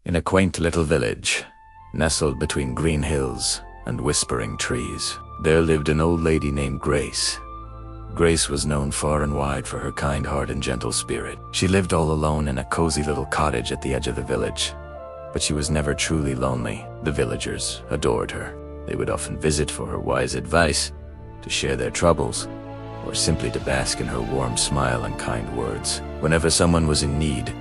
In a quaint little village, nestled between green hills and whispering trees, there lived an old lady named Grace. Grace was known far and wide for her kind heart and gentle spirit. She lived all alone in a cozy little cottage at the edge of the village, but she was never truly lonely. The villagers adored her. They would often visit for her wise advice, to share their troubles, or simply to bask in her warm smile and kind words. Whenever someone was in need,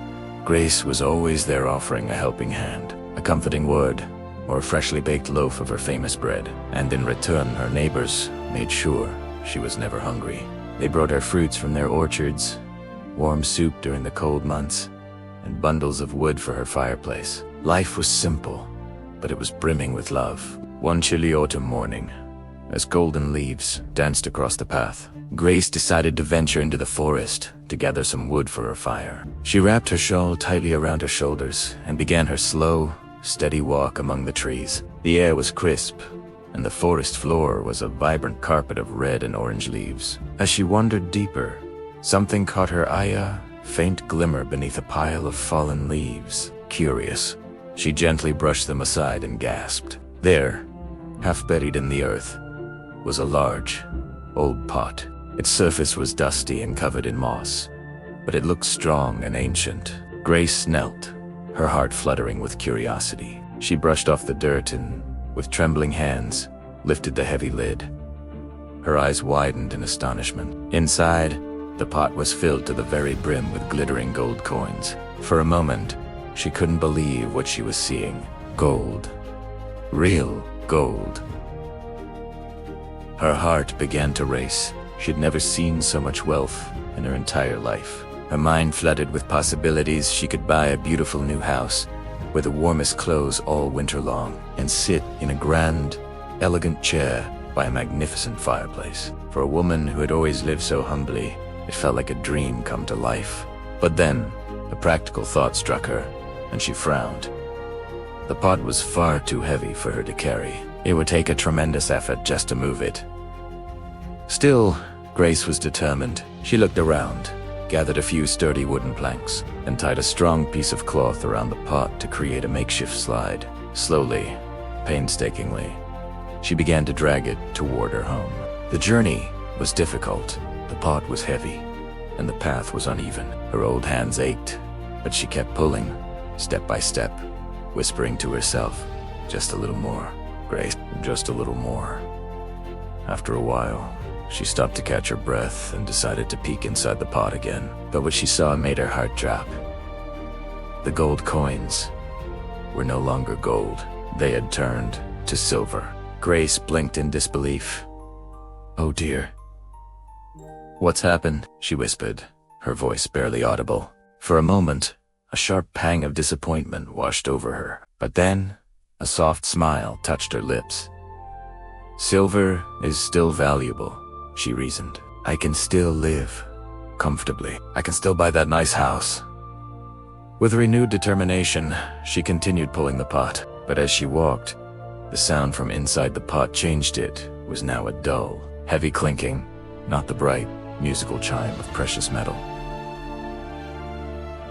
Grace was always there offering a helping hand, a comforting word, or a freshly baked loaf of her famous bread. And in return, her neighbors made sure she was never hungry. They brought her fruits from their orchards, warm soup during the cold months, and bundles of wood for her fireplace. Life was simple, but it was brimming with love. One chilly autumn morning, as golden leaves danced across the path, Grace decided to venture into the forest to gather some wood for her fire. She wrapped her shawl tightly around her shoulders and began her slow, steady walk among the trees. The air was crisp, and the forest floor was a vibrant carpet of red and orange leaves. As she wandered deeper, something caught her eye, a faint glimmer beneath a pile of fallen leaves. Curious, she gently brushed them aside and gasped. There, half buried in the earth, was a large, old pot. Its surface was dusty and covered in moss, but it looked strong and ancient. Grace knelt, her heart fluttering with curiosity. She brushed off the dirt and, with trembling hands, lifted the heavy lid. Her eyes widened in astonishment. Inside, the pot was filled to the very brim with glittering gold coins. For a moment, she couldn't believe what she was seeing. Gold. Real gold. Her heart began to race. She'd never seen so much wealth in her entire life. Her mind flooded with possibilities. She could buy a beautiful new house, wear the warmest clothes all winter long, and sit in a grand, elegant chair by a magnificent fireplace. For a woman who had always lived so humbly, it felt like a dream come to life. But then, a practical thought struck her, and she frowned. The pot was far too heavy for her to carry. It would take a tremendous effort just to move it. Still, Grace was determined. She looked around, gathered a few sturdy wooden planks, and tied a strong piece of cloth around the pot to create a makeshift slide. Slowly, painstakingly, she began to drag it toward her home. The journey was difficult. The pot was heavy, and the path was uneven. Her old hands ached, but she kept pulling, step by step, whispering to herself, "Just a little more, Grace, just a little more." After a while, she stopped to catch her breath and decided to peek inside the pot again. But what she saw made her heart drop. The gold coins were no longer gold. They had turned to silver. Grace blinked in disbelief. "Oh dear. What's happened?" she whispered, her voice barely audible. For a moment, a sharp pang of disappointment washed over her. But then, a soft smile touched her lips. "Silver is still valuable," she reasoned. "I can still live comfortably. I can still buy that nice house." With renewed determination, she continued pulling the pot. But as she walked, the sound from inside the pot changed. It was now a dull, heavy clinking, not the bright, musical chime of precious metal.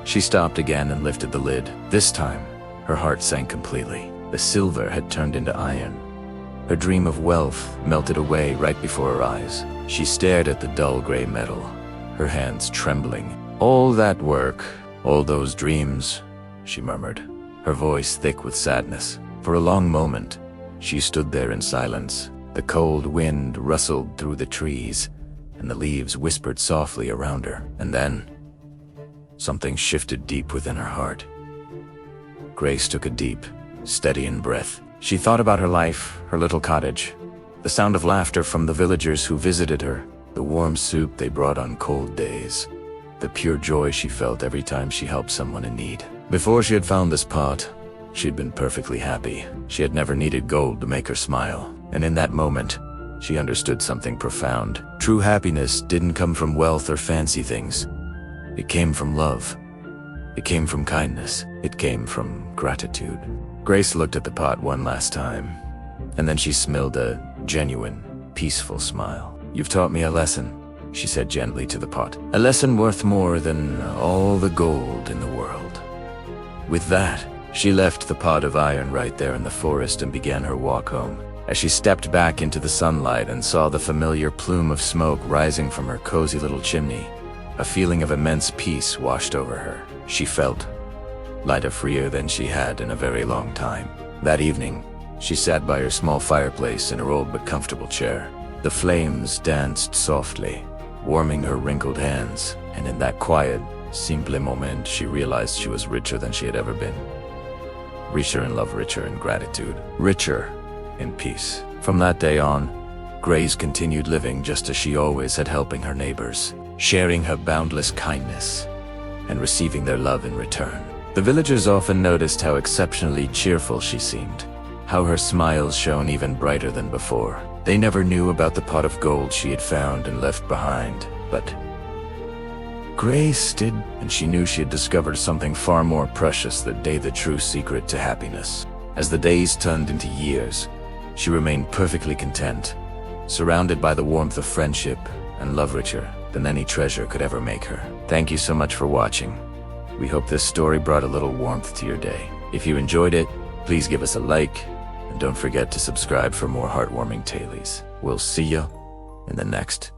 She stopped again and lifted the lid. This time, her heart sank completely. The silver had turned into iron. Her dream of wealth melted away right before her eyes. She stared at the dull gray metal, her hands trembling. "All that work, all those dreams," she murmured, her voice thick with sadness. For a long moment, she stood there in silence. The cold wind rustled through the trees, and the leaves whispered softly around her. And then, something shifted deep within her heart. Grace took a deep, steady breath. She thought about her life, her little cottage, the sound of laughter from the villagers who visited her, the warm soup they brought on cold days, the pure joy she felt every time she helped someone in need. Before she had found this pot, she'd been perfectly happy. She had never needed gold to make her smile. And in that moment, she understood something profound. True happiness didn't come from wealth or fancy things. It came from love. It came from kindness. It came from gratitude. Grace looked at the pot one last time, and then she smiled a genuine, peaceful smile. "You've taught me a lesson," she said gently to the pot. "A lesson worth more than all the gold in the world." With that, She left the pot of iron right there in the forest and began her walk home. As she stepped back into the sunlight and saw the familiar plume of smoke rising from her cozy little chimney, a feeling of immense peace washed over her. She felt lighter, freer than she had in a very long time. That evening, she sat by her small fireplace in her old but comfortable chair. The flames danced softly, warming her wrinkled hands, and in that quiet, simple moment, she realized she was richer than she had ever been. Richer in love, richer in gratitude, richer in peace. From that day on, Grace continued living just as she always had, helping her neighbors, sharing her boundless kindness, and receiving their love in return. The villagers often noticed how exceptionally cheerful she seemed, how her smiles shone even brighter than before. They never knew about the pot of gold she had found and left behind, but Grace did, and she knew she had discovered something far more precious that day, the true secret to happiness. As the days turned into years, she remained perfectly content, surrounded by the warmth of friendship and love, richer than any treasure could ever make her. Thank you so much for watching. We hope this story brought a little warmth to your day. If you enjoyed it, please give us a like, and don't forget to subscribe for more heartwarming tales. We'll see you in the next